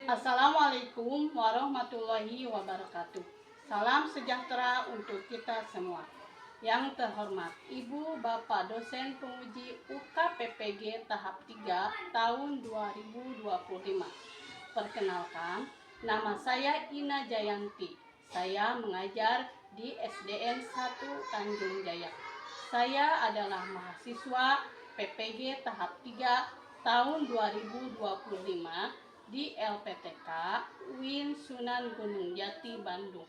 Assalamualaikum warahmatullahi wabarakatuh. Salam sejahtera untuk kita semua. Yang terhormat Ibu Bapak dosen penguji UKPPG tahap 3 tahun 2025. Perkenalkan, nama saya Ina Jayanti. Saya mengajar di SDN 1 Tanjung Jaya. Saya adalah mahasiswa PPG tahap 3 tahun 2025 di LPTK UIN Sunan Gunung Jati, Bandung.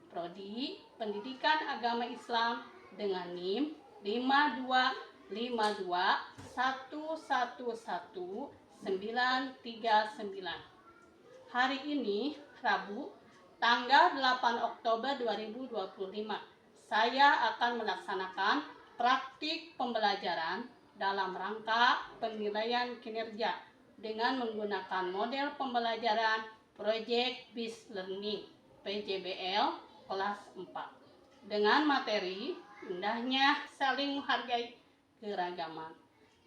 Prodi Pendidikan Agama Islam dengan NIM 521111939. Hari ini Rabu tanggal 8 Oktober 2025, saya akan melaksanakan praktik pembelajaran dalam rangka penilaian kinerja dengan menggunakan model pembelajaran Project Based Learning PJBL kelas 4 dengan materi indahnya saling menghargai keragaman.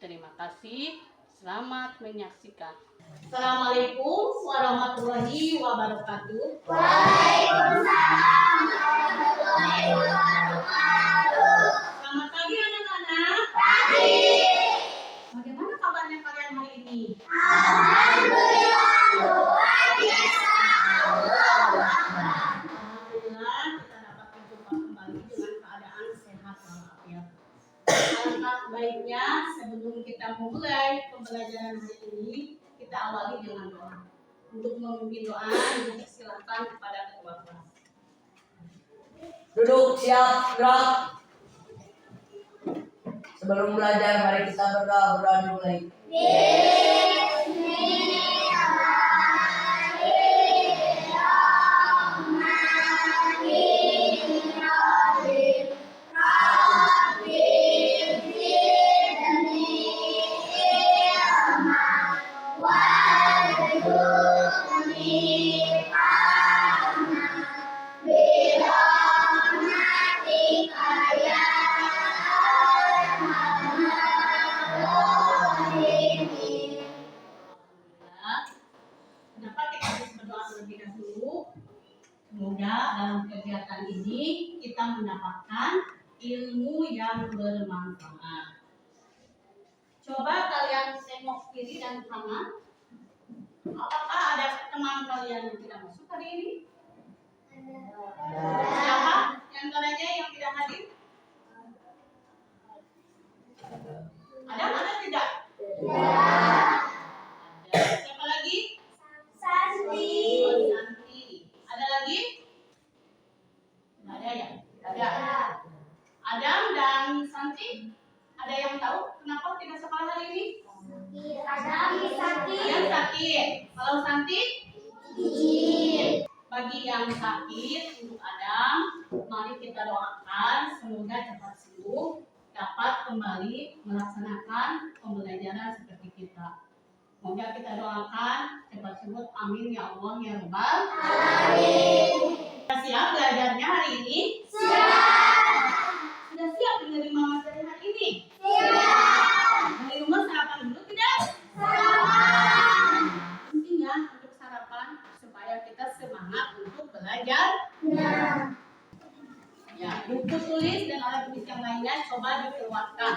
Terima kasih, selamat menyaksikan. Assalamualaikum warahmatullahi wabarakatuh. Waalaikumsalam warahmatullahi wabarakatuh. Selamat pagi anak-anak. Pagi. Bagaimana kabarnya kalian hari ini? Alhamdulillah luar biasa. Allahu Akbar. Alhamdulillah kita dapat berjumpa kembali dengan keadaan sehat walafiat. Alangkah baiknya sebelum kita memulai pembelajaran hari ini, kita awali dengan doa. Untuk memimpin doa, silakan kepada ketua kelas. Duduk, siap, gerak. Sebelum belajar, mari kita berdoa dimulai. Bismillahirrahmanirrahim. Rabbi zidni ilma warzuqni fahma birahmatika ya arhamar rahimin. Alhamdulillah. Kenapa kita harus berdoa terlebih dahulu? Semoga dalam kegiatan ini kita mendapatkan ilmu yang bermanfaat. Coba kalian tengok kiri dan kanan. Apakah ada teman kalian yang tidak masuk hari ini? Siapa yang antaranya yang tidak hadir? Ada tidak? Ada. Siapa lagi? Santi. Oh, Santi. Ada lagi? Tidak ada ya? Ada. Adam dan Santi, ada yang tahu kenapa tidak sekolah hari ini? Adam sakit. Yang sakit. Kalau Santi? Izin. Bagi yang sakit, untuk Adam, mari kita doakan semoga cepat sembuh, dapat kembali melaksanakan pembelajaran seperti kita. Semoga kita doakan cepat sembuh. Amin ya Allah ya Rabbal. Amin. Sudah siap belajarnya hari ini? Siap. Sudah siap menerima materi hari ini? Siap. Dari rumah sarapan dulu tidak? Selamat. Penting ya untuk sarapan supaya kita semangat untuk belajar. Nah. Ya, buku tulis dan alat tulis yang lainnya coba dikeluarkan.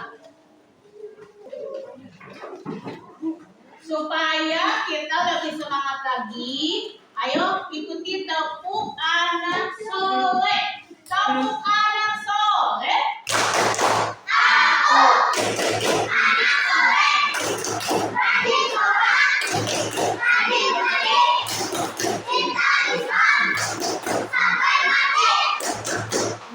Supaya kita lebih semangat lagi, ayo ikuti tepuk anak soleh. Tepuk anak soleh. Aku anak soleh. Rajin sholat. Rajin belajar. Cinta Islam sampai mati.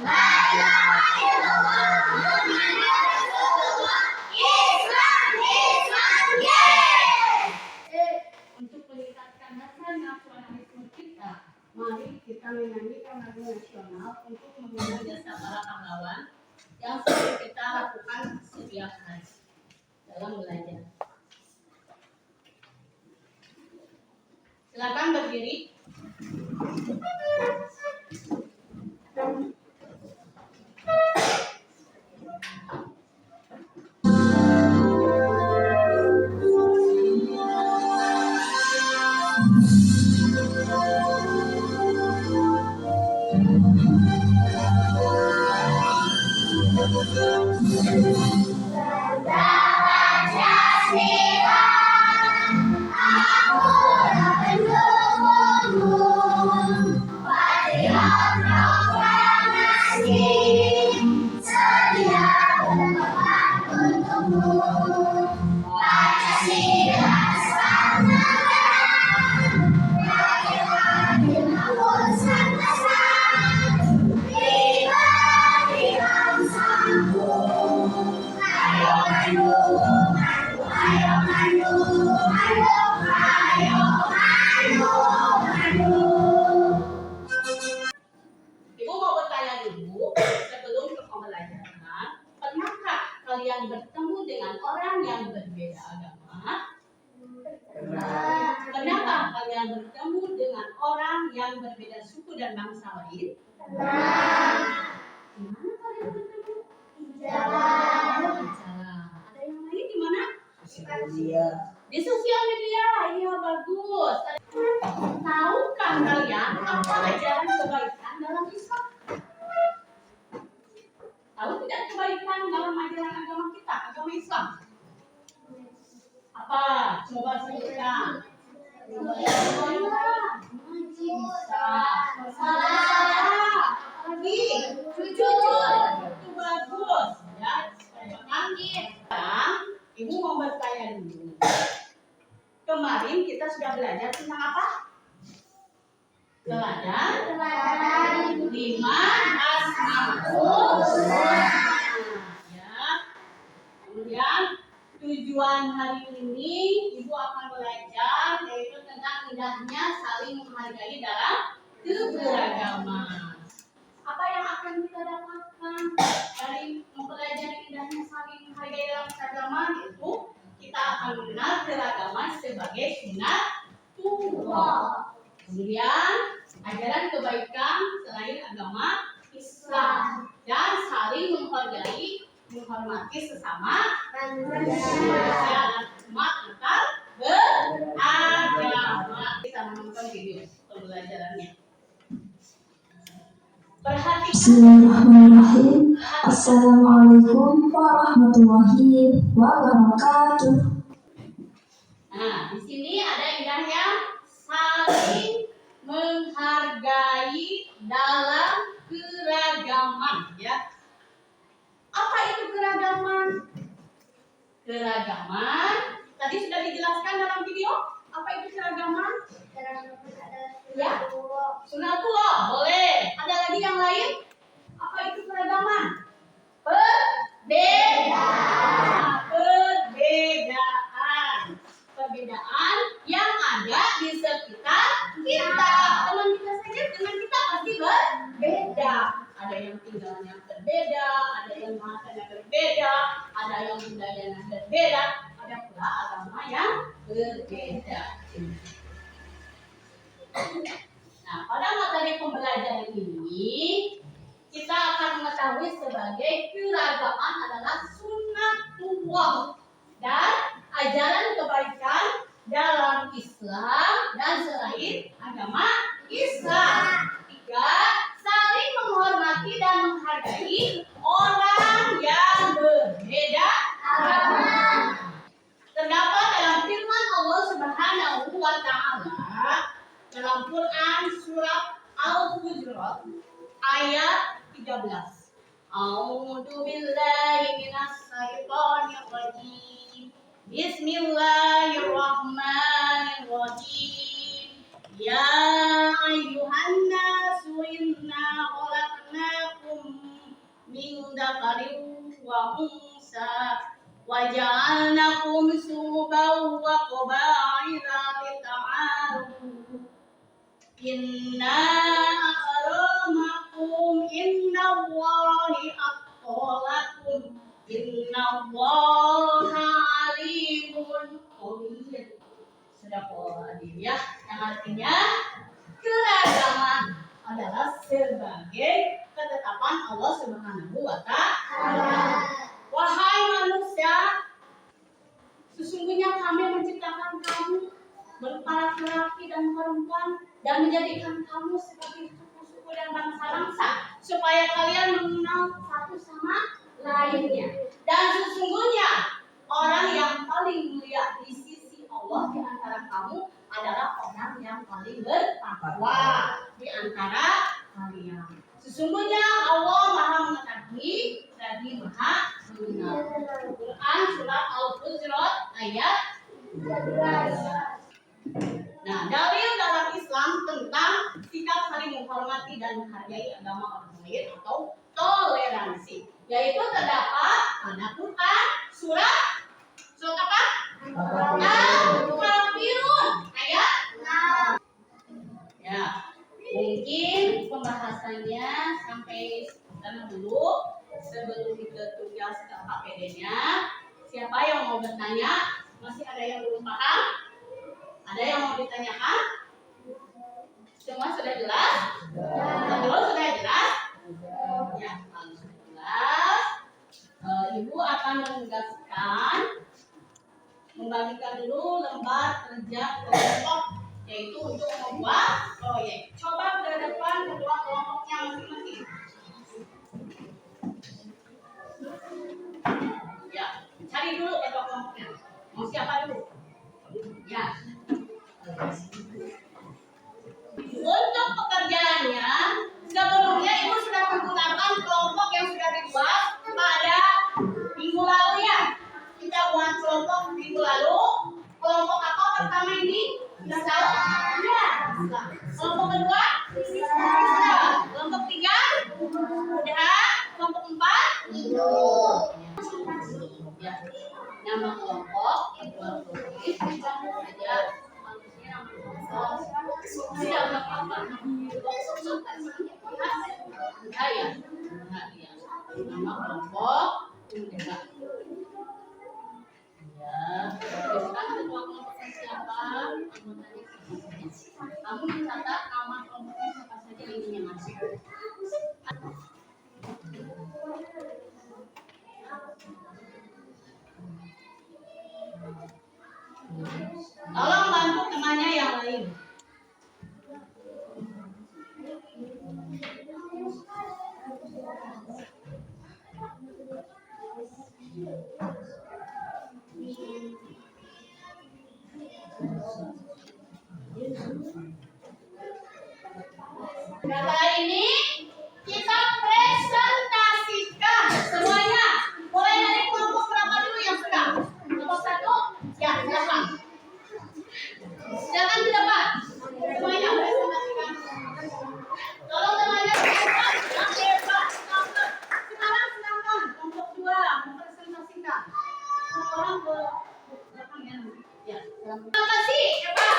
La ilaha illallah Muhammadur Rasulullah. Islam, Islam, yeay. Untuk meningkatkan rasa nasionalisme kita, mari kita menyanyikan lagu nasional untuk mengenang jasa para pahlawan yang sering kita lakukan setiap hari dalam belajar. Silakan berdiri. yang bertemu dengan orang yang berbeda suku dan bangsa lain? Di mana kalian bertemu? Di jalan. Ada yang lain di mana? Di sosial media. Iya, bagus. Tahukah kalian apa ajaran kebaikan dalam Islam? Tahu tidak kebaikan dalam ajaran agama kita, agama Islam? Apa? Coba sebutkan. Bisa. Salah. Lagi. Jujur. Itu bagus. Ya. Sekarang Ibu mau bertanya dulu. Kemarin kita sudah belajar tentang apa? Teladan 5 Asmaul Husna. Ya. Kemudian tujuan hari ini Ibu akan belajar yaitu tentang indahnya saling menghargai dalam keberagaman. Apa yang akan kita dapatkan dari mempelajari indahnya saling menghargai dalam keberagaman? Itu kita akan mengenal keragaman sebagai sunnatullah. Kemudian ajaran kebaikan selain agama Islam dan saling menghormati sesama manusia dan umat antar beragama. Kita menonton video pembelajarannya. Perhatikan. Bismillahirrahmanirrahim. Assalamualaikum warahmatullahi wabarakatuh. Nah, di sini ada indahnya saling menghargai dalam keragaman, ya. Apa itu keragaman? Keragaman tadi sudah dijelaskan dalam video. Apa itu keragaman? Ya, sunatullah, boleh. Ada lagi yang lain? Apa itu keragaman? Perbedaan yang ada di sekitar kita. Teman kita saja dengan kita pasti berbeda. Ada yang tinggalnya berbeda, ada yang bahasanya berbeda, ada yang budayanya berbeda, ada pula agama yang berbeda. Nah, pada materi pembelajaran ini kita akan mengetahui sebagai keragaman adalah sunnatullah dan ajaran kebaikan dalam Islam dan selain agama Islam. 3. Saling menghormati dan menghargai orang yang berbeda agama. Terdapat dalam firman Allah Subhanahu wa Ta'ala dalam Quran surat Al-Hujurat ayat 13. A'udzu billahi minas syaitonir rajim. Bismillahirrahmanirrahim. Ya ayyuhan nasu inna khalaqnakum min dzakarin wa unsa wa ja'alnakum syu'uban wa qabaila lita'arafu. Inna akramakum indallahi atqakum. Innallaha alimun khabir. Sadaqallahul ya, yang artinya keragaman adalah sebagai ketetapan Allah Subhanahu wa Ta'ala. Wahai manusia, sesungguhnya kami menciptakan kamu berupa laki-laki dan perempuan dan menjadikan kamu sebagai suku-suku dan bangsa-bangsa supaya kalian mengenal satu sama lainnya. Dan sesungguhnya orang yang paling mulia di sisi Allah di antara kamu adalah orang yang paling bertakwa di antara kalian. Sesungguhnya Allah Maha Mengetahui lagi Maha Mengenal. Quran surat Al-Hujurat ayat 13. Nah, dalil dalam Islam tentang sikap saling menghormati dan menghargai agama orang lain atau toleransi, yaitu terdapat pada Quran surat apa? Al-Kafirun ayat 6. Ya, mungkin pembahasannya sampai sana dulu sebelum kita tugas ke KPD-nya. Siapa yang mau bertanya? Masih ada yang belum paham? Ada yang mau ditanyakan? Kembalikan dulu lembar kerja kelompok, yaitu untuk membuat proyek. Coba ke depan kedua kelompoknya masing-masing. Ya, cari dulu kedua kelompoknya. Mau siapa dulu? Ya. Untuk pekerjaannya, sebelumnya Ibu sudah menggunakan kelompok yang sudah dibuat pada minggu lalu ya. Kita buat kelompok minggu lalu. Kelompok apa pertama ini? Sudah tahu? Ya. Kelompok kedua? Sudah. Kelompok tiga? Sudah. Kelompok empat? Ya. Nama kelompok itu tulis saja. Sudah apa-apa. Ya. Nama kelompok enggak. Ya, sekarang ketua kelompoknya siapa? Kamu mencatat nama kelompoknya siapa saja ininya masuk. Tolong bantu temannya yang lain. Data ini kita presentasikan semuanya. Mulai dari kelompok berapa dulu yang sudah? Kelompok satu? Ya, silakan. Silakan di depan. Semuanya presentasikan. Tolong temannya berdebat. Yang hebat. Sekarang silakan kelompok dua mempresentasikan. Orang ke belakang ya. Ya, terima kasih. Hebat.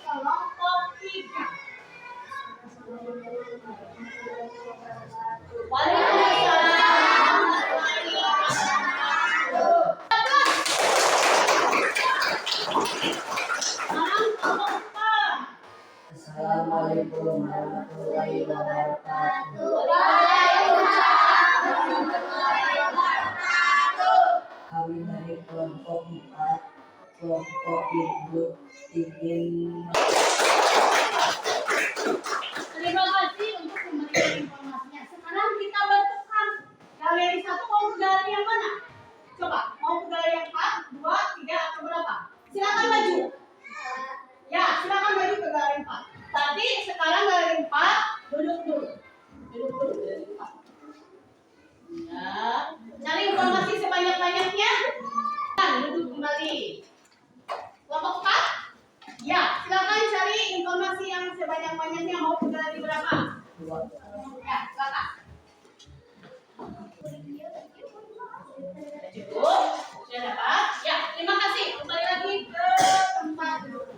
Kelompok tiga. Assalamualaikum warahmatullahi wabarakatuh. Kami dari kelompok 4, kelompok Ibu ingin. Terima kasih untuk memberikan informasinya. Sekarang kita bentukkan galeri satu. Mau ke galeri yang mana? Coba, mau ke galeri yang 4, 2, 3 atau berapa? Silakan maju. Ya, silakan maju ke galeri 4. Tadi sekarang galeri 4, duduk dulu. Duduk dulu galeri 4. Ya, cari informasi sebanyak-banyaknya. Dan duduk kembali. Kelompok 4? Ya, silakan cari informasi yang sebanyak-banyaknya. Mau ke galeri berapa? Ya, silakan. Cukup? Sudah dapat? Ya, terima kasih. Kembali lagi ke tempat duduk.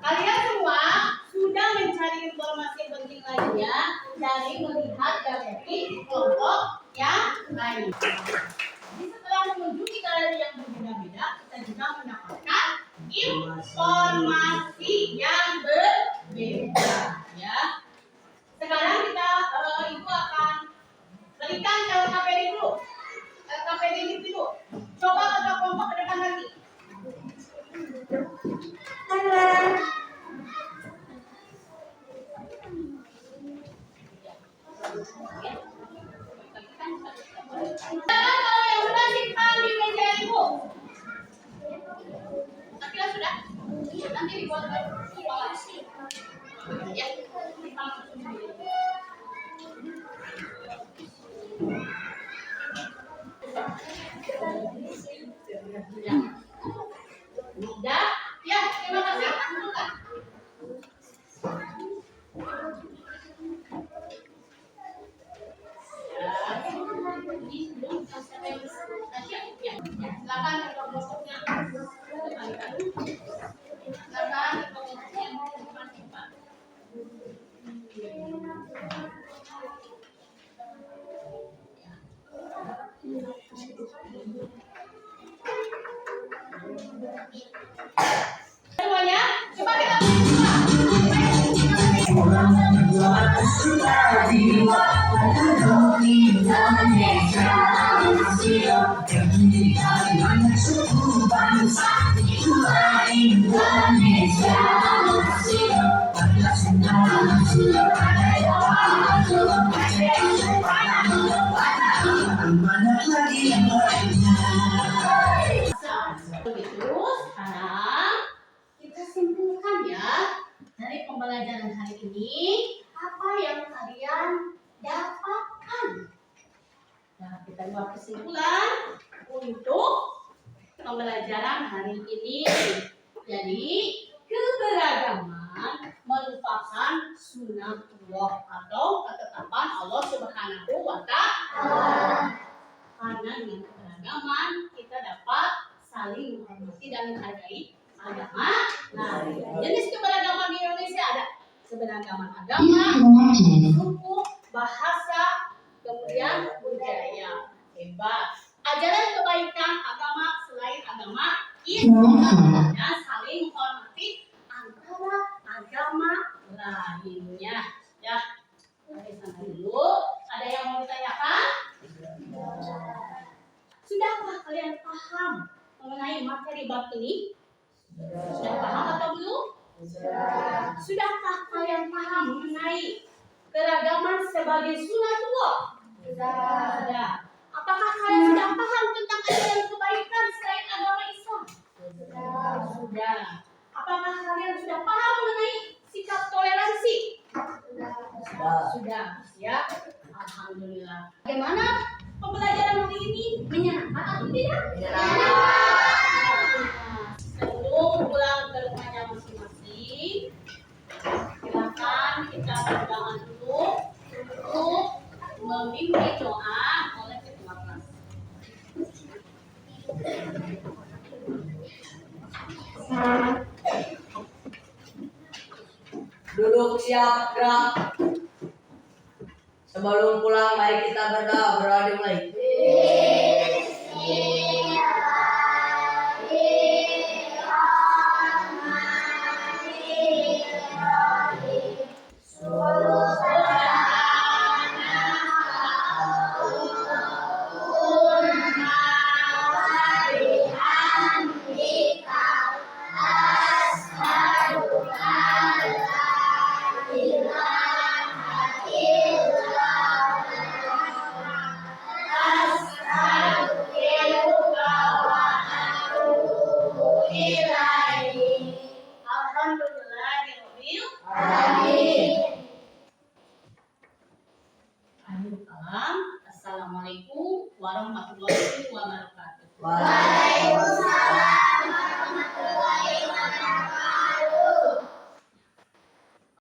Kalian semua sudah mencari informasi penting lainnya dari melihat galeri kelompok yang lain. Jadi setelah mengunjungi galeri yang berbeda-beda, kita juga mendapatkan informasi yang berbeda. Ya. Sekarang kita Ibu akan berikan LKPD dulu. LKPD ini dulu. Coba kedua kelompok ke depan lagi. Sekarang kalau yang sudah simpan di meja Ibu. Tapi sudah. Nanti dibuat baru. Ya. Mudah. Ya, terima kasih. Bukan. Silakan kelompoknya. Silakan kelompoknya simpan. Semuanya, coba kita Orang tua suka jiwa, pada dominannya Begitu, sekarang kita simpulkan ya dari pembelajaran hari ini apa yang kalian dapatkan. Nah, kita buat kesimpulan untuk pembelajaran hari ini. Jadi, keberagaman merupakan sunatullah atau ketetapan Allah Subhanahu wa Ta'ala. Karena dengan keberagaman kita dapat saling menghormati dan menghargai agama. Nah, jenis keberagaman di Indonesia ada keberagaman agama, suku, bahasa, kemudian budaya. Hebat. Ajaran kebaikan agama selain agama Islam dan saling menghormati antara agama lainnya. Ya, dari sana dulu. Ada yang mau ditanyakan? Sudahkah kalian paham mengenai materi bab ini? Sudah paham atau belum? Sudahkah kalian paham mengenai keragaman sebagai sunatullah? Sudah. Apakah kalian sudah paham tentang ajaran kebaikan selain agama Islam? Sudah. Apakah kalian sudah paham mengenai sikap toleransi? Sudah. Ya. Alhamdulillah. Bagaimana pembelajaran hari ini? Menyenangkan atau tidak? Sebelum pulang ke rumahnya masing-masing, silakan kita berdoa dulu untuk memimpin doa oleh ketua kelas. Duduk siap gerak. Sebelum pulang mari kita berdoa dimulai. Assalamualaikum warahmatullahi wabarakatuh. Waalaikumsalam.